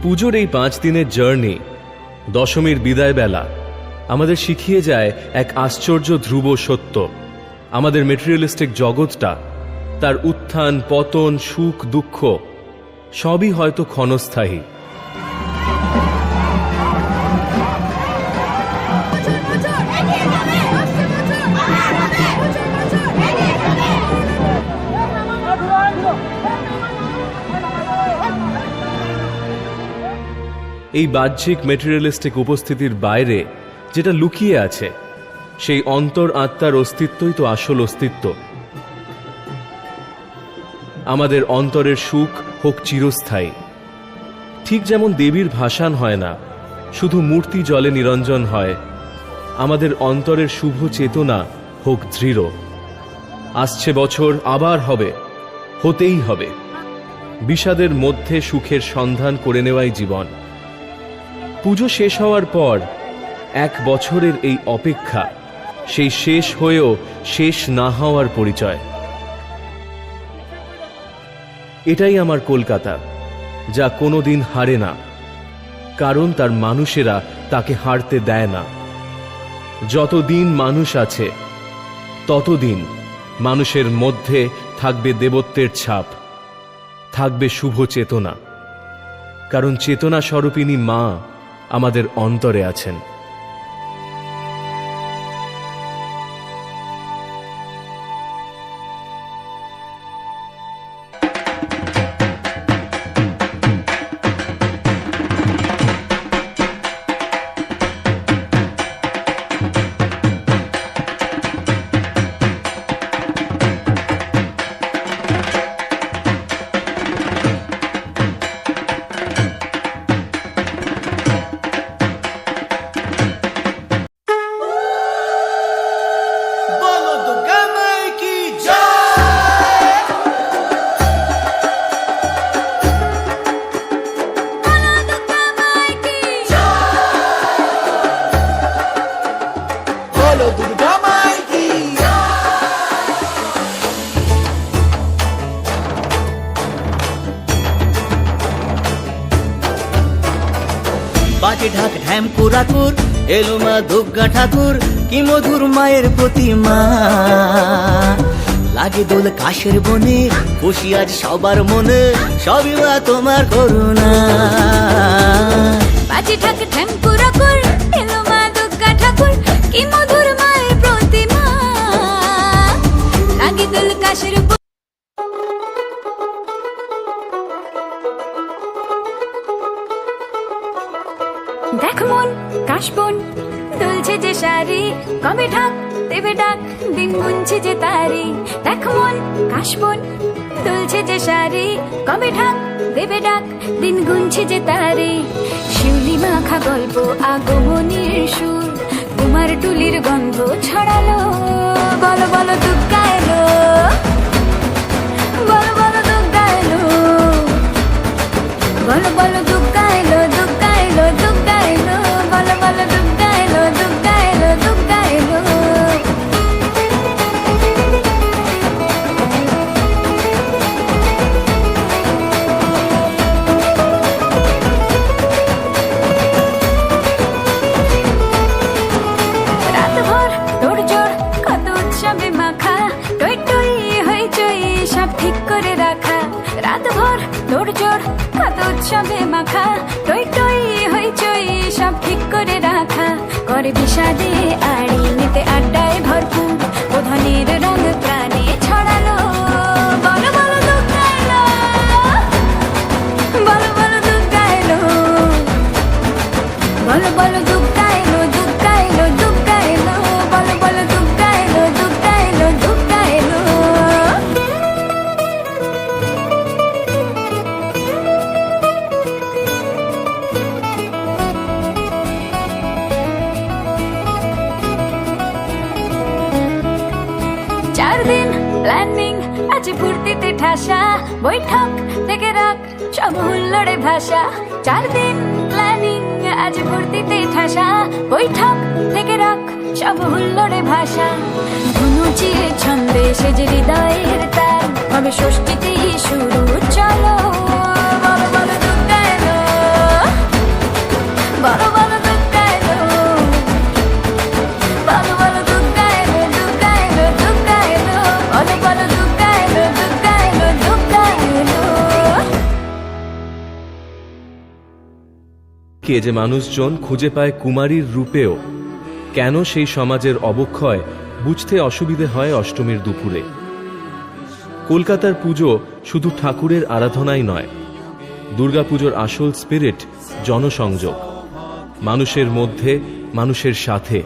পুজোর এই 5 দিনের জার্নি, দশমীর বিদায় বেলা আমাদের শিখিয়ে যায় এক আশ্চর্য ধ্রুব সত্য। আমাদের মেটেরিয়ালিস্টিক জগৎটা, তার উত্থান পতন, সুখ দুঃখ সবই হয়তো ক্ষণস্থায়ী। এই বাহ্যিক মেটেরিয়ালিস্টিক উপস্থিতির বাইরে যেটা লুকিয়ে আছে, সেই অন্তর আত্মার অস্তিত্বই তো আসল অস্তিত্ব। আমাদের অন্তরের সুখ হোক চিরস্থায়ী। ঠিক যেমন দেবীর ভাসান হয় না, শুধু মূর্তি জলে নিরঞ্জন হয়, আমাদের অন্তরের শুভ চেতনা হোক দৃঢ়। আসছে বছর আবার হবে, হতেই হবে। বিষাদের মধ্যে সুখের সন্ধান করে নেওয়াই জীবন। পুজো শেষ হওয়ার পর 1 বছরের এই অপেক্ষা, সেই শেষ হয়েও শেষ না হওয়ার পরিচয়। এটাই আমার কলকাতা, যা কোনোদিন হারে না, কারণ তার মানুষেরা তাকে হারতে দেয় না। যতদিন মানুষ আছে ততদিন মানুষের মধ্যে থাকবে দেবত্বের ছাপ, থাকবে শুভ চেতনা, কারণ চেতনা স্বরূপিণী মা আমাদের অন্তরে আছেন। বাজে ঢাক ঢ্যাম কুরাকুর, এলো মা দুর্গা ঠাকুর, কি মধুর মায়ের প্রতিমা। লাগে দোল কাশের বনে, খুশি আজ সবার মনে, সবই মা তোমার করুণা। বাজে ঢাক ঢ্যাম কুরাকুর, এলো মা দুর্গা ঠাকুর, কি মধুর মায়ের প্রতিমা। লাগে দোল কাশের দেখ মন কাশবন দুলছে যে শাড়ি, কবে ঢাক দেবে ডাক, দিন গুনছে যে তারি। দেখ মন কাশবন দুলছে যে শাড়ি, কবে ঢাক দেবে ডাক, দিন গুনছে যে তারি। শিউলি মাখা গল্প আগমনীর সুর, কুমার টুলির গন্ধ ছড়ালো। বলো বলো দুর্গা এলো, বলো বলো দুর্গা এলো, বলো বলো দুর্গা এলো, দুর্গা এলো, দুর্গা এলো, বলো বলো দুর্গা এলো, দুর্গা এলো, দুর্গা এলো। রাতভর তোড়জোড় কত উৎসবে মাখা, টই টই হইচই সব ঠিক করে রাখা। রাতভর তোড়জোড় কত উৎসবে মাখা, টই টই হইচই সব ঠিক করে রাখা। করে বিষাদে আড়ি নিতে আড্ডায় ভরপুর, প্রধানের রঙ প্রাণে ছড়ালো। বলো বলো দুর্গা এলো, বলো বলো দুর্গা এলো, বলো বলো দুর্গা এলো, দুর্গা এলো, দুর্গা এলো, বলো বলো দুর্গা এলো, দুর্গা এলো, দুর্গা এলো। দিন প্ল্যানিং আজ ফুর্তিতে ঠাসা, বৈঠক থেকে রাখ সব হুল্লোড়ে ভাষা। 4 দিন প্ল্যানিং আজ ফুর্তিতে ঠাসা, বৈঠক থেকে রাখ সব হুল্লোড়ে ভাষা। ধনুচির ছন্দে সেজে হৃদয়ের তার, হবে ষষ্ঠীতেই শুরু চলো। বলো বলো দুর্গা এলো, কে যে মানুষজন খুঁজে পায় কুমারীর রূপেও কেন সেই সমাজের অবক্ষয় বুঝতে অসুবিধে হয় অষ্টমীর দুপুরে। কলকাতার পুজো শুধু ঠাকুরের আরাধনাই নয়, দুর্গাপুজোর আসল স্পিরিট জনসংযোগ, মানুষের মধ্যে, মানুষের সাথে।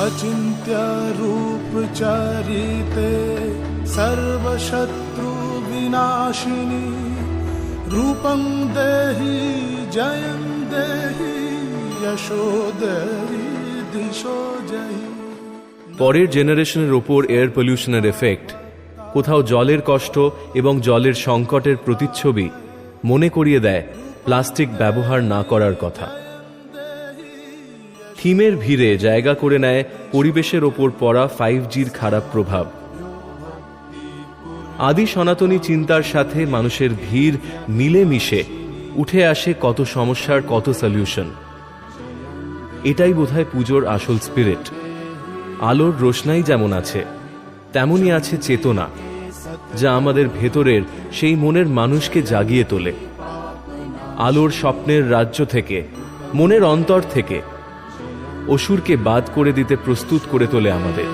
अचिन्त्य रूप चरिते सर्वशत्रु विनाशिनी रूपं देहि जयं देहि यशो देहि दिशो जहि। পরের জেনারেশনের ওপর এয়ার পলিউশনের এফেক্ট, কোথাও জলের কষ্ট এবং জলের সংকটের প্রতিচ্ছবি মনে করিয়ে দেয় প্লাস্টিক ব্যবহার না করার কথা। থিমের ভিড়ে জায়গা করে নেয় পরিবেশের ওপর পড়া 5G'র খারাপ প্রভাব। আদি সনাতনী চিন্তার সাথে মানুষের ভিড় মিলেমিশে উঠে আসে কত সমস্যার কত সলিউশন। এটাই বোধহয় পুজোর আসল স্পিরিট। আলোর রোশনাই যেমন আছে, তেমনই আছে চেতনা, যা আমাদের ভেতরের সেই মনের মানুষকে জাগিয়ে তোলে। আলোর স্বপ্নের রাজ্য থেকে, মনের অন্তর থেকে অসুরকে বাদ করে দিতে প্রস্তুত করে তোলে আমাদের।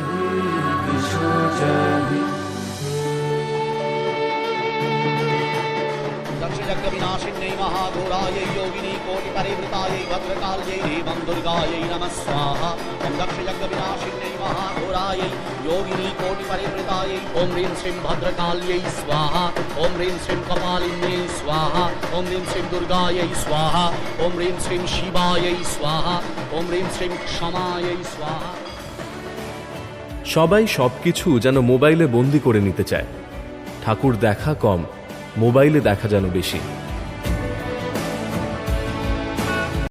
दक्षयज्ञविनाशिन्यै महाघोरायै योगिनी कोटिपरिवृतायै भद्रकाल्यै देवं दुर्गायै नमः स्वाहा। ॐ दक्षयज्ञविनाशिन्यै महाघोरायै योगिनी कोटिपरिवृतायै ॐ ह्रीं श्रीं भद्रकाल्यै स्वाहा। ॐ ह्रीं श्रीं कपालिन्यै स्वाहा। ॐ ह्रीं श्रीं दुर्गायै स्वाहा। ॐ ह्रीं श्रीं शिवायै स्वाहा। ॐ ह्रीं श्रीं क्षमायै स्वाहा। সবাই সবকিছু যেন মোবাইলে বন্দি করে নিতে চায়। ঠাকুর দেখা কম, মোবাইলে দেখা যেন বেশি।